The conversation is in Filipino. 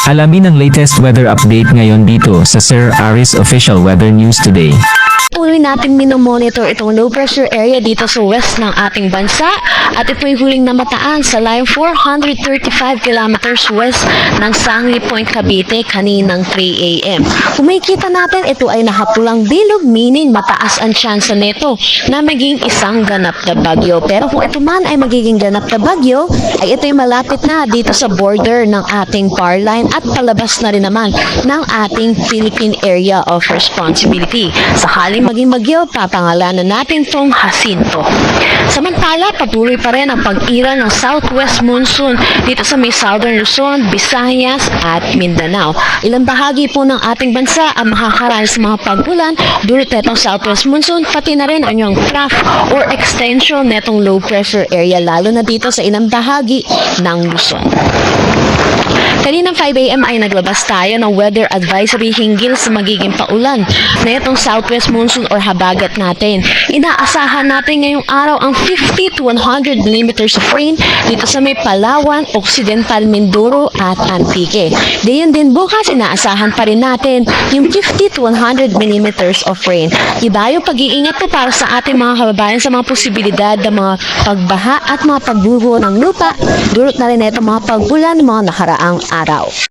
Alamin ang latest weather update ngayon dito sa Sir Aris Official Weather News Today. Uli natin minomonitor itong low pressure area dito sa west ng ating bansa at ito'y huling namataan sa line 435 kilometers west ng Sangli Point, Cavite kaninang 3 a.m. Kung makikita natin, ito ay nakapulang bilog, meaning mataas ang tsansa nito na maging isang ganap na bagyo. Pero kung ito man ay magiging ganap na bagyo, ay ito'y malapit na dito sa border ng ating power line at palabas na rin naman ng ating Philippine Area of Responsibility. Sakaling maging bagyo, papangalanan natin tong Jacinto. Samantala, patuloy pa rin ang pag-ira ng southwest monsoon dito sa may southern Luzon, Visayas at Mindanao. Ilang bahagi po ng ating bansa ang makakaranas sa mga pag-ulan dulot netong southwest monsoon, pati na rin ang yung trough or extension netong low pressure area, lalo na dito sa ilang bahagi ng Luzon. Kaninang 5 a.m. ay naglabas tayo ng weather advisory hinggil sa magiging paulan na itong southwest monsoon or habagat natin. Inaasahan natin ngayong araw ang 50 to 100 millimeters of rain dito sa may Palawan, Occidental Mindoro at Antique. Diyan din bukas, inaasahan pa rin natin yung 50 to 100 millimeters of rain. Iba yung pag-iingat po para sa ating mga kababayan sa mga posibilidad ng mga pagbaha at mga pagguho ng lupa dulot na rin itong mga pag-ulan ng mga nakaraang araw.